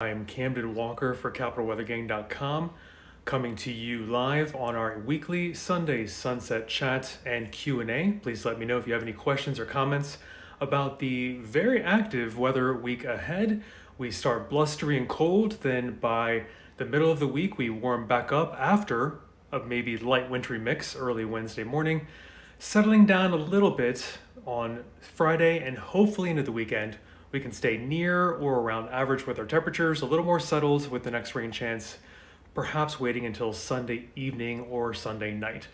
I'm Camden Walker for CapitalWeatherGang.com, coming to you live on our weekly Sunday sunset chat and Q&A. Please let me know if you have any questions or comments about the very active weather week ahead. We start blustery and cold, then by the middle of the week we warm back up after a maybe light wintry mix early Wednesday morning, settling down a little bit on Friday and hopefully into the weekend. We can stay near or around average with our temperatures, a little more settled with the next rain chance, perhaps waiting until Sunday evening or Sunday night.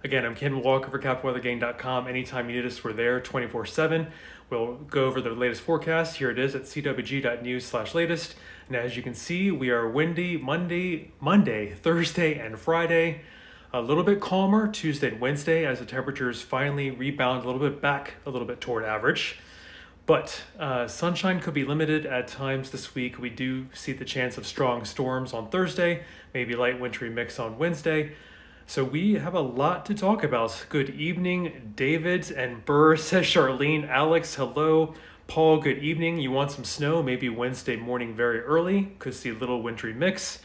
Again, I'm Ken Walker for CapitalWeatherGang.com. Anytime you need us, we're there 24/7. We'll go over the latest forecast. Here it is at CWG.news/latest. And as you can see, we are windy Monday, Thursday, and Friday. A little bit calmer Tuesday and Wednesday as the temperatures finally rebound a little bit back, a little bit toward average. But sunshine could be limited at times this week. We do see the chance of strong storms on Thursday, maybe light wintry mix on Wednesday. So we have a lot to talk about. Good evening, David and Burr, says Charlene. Alex, hello. Paul, good evening. You want some snow? Maybe Wednesday morning very early. Could see a little wintry mix.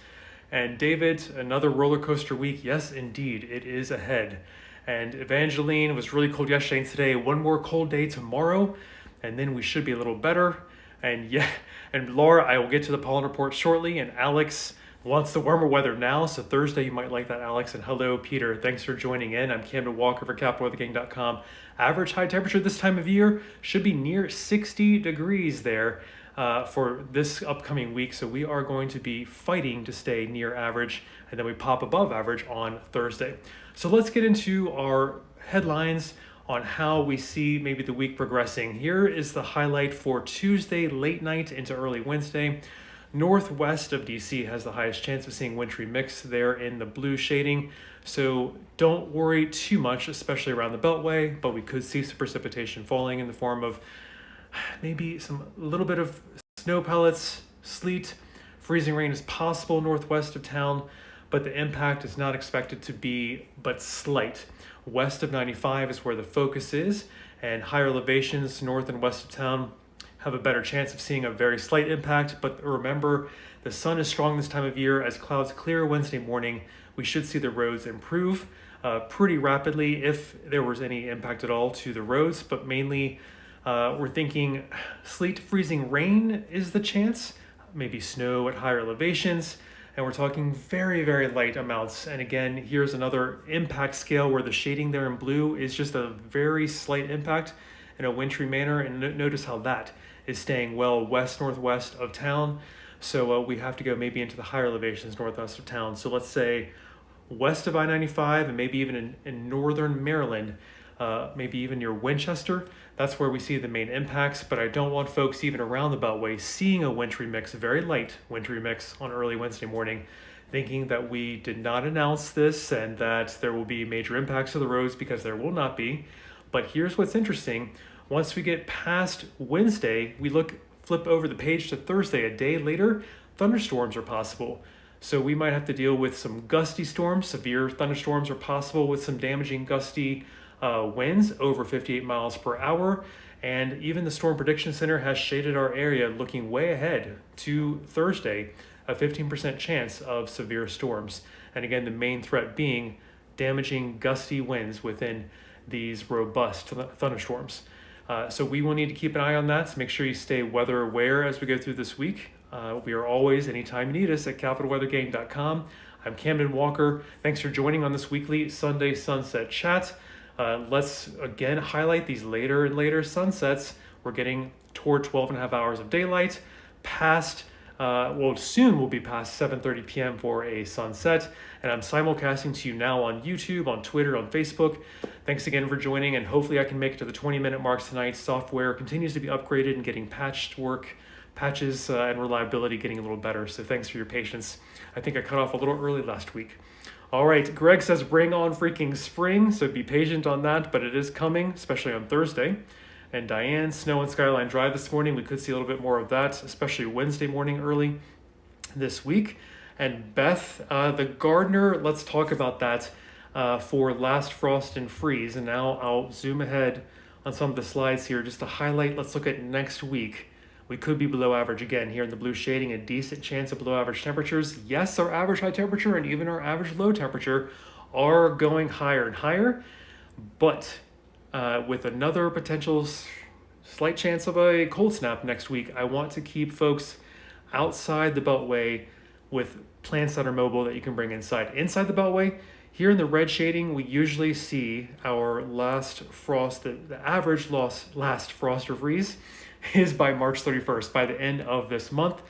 And David, another roller coaster week. Yes, indeed, it is ahead. And Evangeline, was really cold yesterday and today. One more cold day tomorrow, and then we should be a little better. And yeah, and Laura, I will get to the pollen report shortly. And Alex wants the warmer weather now, so Thursday you might like that, Alex. And hello, Peter. Thanks for joining in. I'm Camden Walker for CapitalWeatherGang.com. Average high temperature this time of year should be near 60 degrees there for this upcoming week. So we are going to be fighting to stay near average, and then we pop above average on Thursday. So let's get into our headlines on how we see maybe the week progressing. Here is the highlight for Tuesday, late night into early Wednesday. Northwest of DC has the highest chance of seeing wintry mix there in the blue shading. So don't worry too much, especially around the Beltway, but we could see some precipitation falling in the form of maybe a little bit of snow pellets, sleet. Freezing rain is possible northwest of town, but the impact is not expected to be but slight. West of 95 is where the focus is, and higher elevations north and west of town have a better chance of seeing a very slight impact. But remember, the sun is strong this time of year. As clouds clear Wednesday morning, we should see the roads improve pretty rapidly if there was any impact at all to the roads. But mainly, we're thinking sleet, freezing rain is the chance, maybe snow at higher elevations. And we're talking very, very light amounts. And again, here's another impact scale where the shading there in blue is just a very slight impact in a wintry manner. And notice how that is staying well west-northwest of town. So we have to go maybe into the higher elevations northwest of town. So let's say west of I-95 and maybe even in northern Maryland, maybe even near Winchester. That's where we see the main impacts, but I don't want folks even around the Beltway seeing a wintry mix, a very light wintry mix on early Wednesday morning, thinking that we did not announce this and that there will be major impacts to the roads, because there will not be. But here's what's interesting. Once we get past Wednesday, we flip over the page to Thursday. A day later, thunderstorms are possible. So we might have to deal with some gusty storms. Severe thunderstorms are possible with some damaging gusty winds over 58 miles per hour. And even the Storm Prediction Center has shaded our area looking way ahead to Thursday, a 15% chance of severe storms. And again, the main threat being damaging gusty winds within these robust thunderstorms. So we will need to keep an eye on that. So make sure you stay weather aware as we go through this week. We are always, anytime you need us, at CapitalWeatherGang.com. I'm Camden Walker. Thanks for joining on this weekly Sunday Sunset Chat. Let's again highlight these later and later sunsets. We're getting toward 12 and a half hours of daylight, soon we'll be past 7:30 p.m. for a sunset. And I'm simulcasting to you now on YouTube, on Twitter, on Facebook. Thanks again for joining, and hopefully I can make it to the 20-minute marks tonight. Software continues to be upgraded and getting patches and reliability getting a little better. So thanks for your patience. I think I cut off a little early last week. All right, Greg says bring on freaking spring, so be patient on that, but it is coming, especially on Thursday. And Diane, snow on Skyline Drive this morning. We could see a little bit more of that, especially Wednesday morning early this week. And Beth, the gardener, let's talk about that for last frost and freeze. And now I'll zoom ahead on some of the slides here just to highlight. Let's look at next week. we could be below average again here in the blue shading, a decent chance of below average temperatures. Yes, our average high temperature and even our average low temperature are going higher and higher, but with another potential slight chance of a cold snap next week, I want to keep folks outside the Beltway with plants that are mobile that you can bring inside. Inside the Beltway, here in the red shading, we usually see our last frost, the average last frost or freeze is by March 31st, by the end of this month.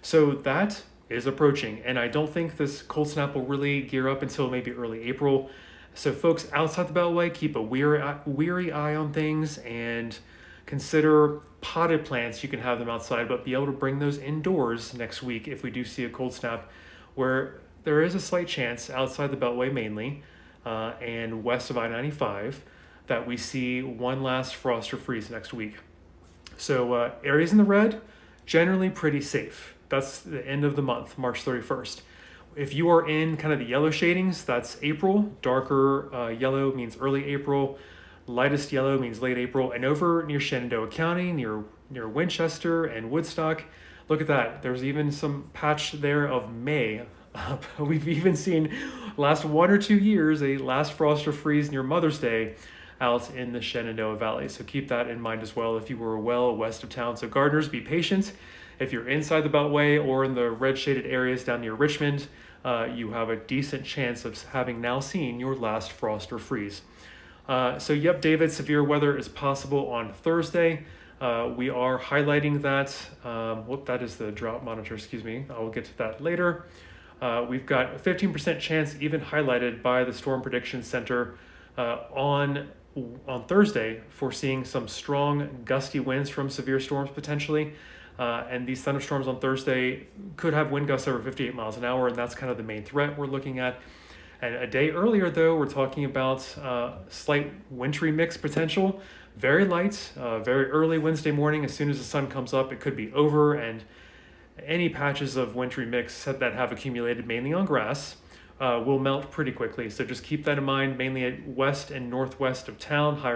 So that is approaching, and I don't think this cold snap will really gear up until maybe early April. So folks outside the Beltway, keep a weary eye on things and consider potted plants. You can have them outside, but be able to bring those indoors next week if we do see a cold snap, where there is a slight chance outside the Beltway mainly and west of I-95 that we see one last frost or freeze next week. So areas in the red, generally pretty safe. That's the end of the month, March 31st. If you are in kind of the yellow shadings, that's April. Darker yellow means early April. Lightest yellow means late April. And over near Shenandoah County, near Winchester and Woodstock, look at that. There's even some patch there of May. We've even seen last 1 or 2 years a last frost or freeze near Mother's Day out in the Shenandoah Valley. So keep that in mind as well if you were well west of town. So gardeners, be patient. If you're inside the Beltway or in the red shaded areas down near Richmond, you have a decent chance of having now seen your last frost or freeze. So yep, David, severe weather is possible on Thursday. We are highlighting that. That is the drought monitor, excuse me. I will get to that later. We've got a 15% chance even highlighted by the Storm Prediction Center on Thursday for seeing some strong gusty winds from severe storms potentially. And these thunderstorms on Thursday could have wind gusts over 58 miles an hour, and that's kind of the main threat we're looking at. And a day earlier, though, we're talking about slight wintry mix potential, very light, very early Wednesday morning. As soon as the sun comes up, it could be over, and any patches of wintry mix that have accumulated mainly on grass will melt pretty quickly. So just keep that in mind, mainly at west and northwest of town, higher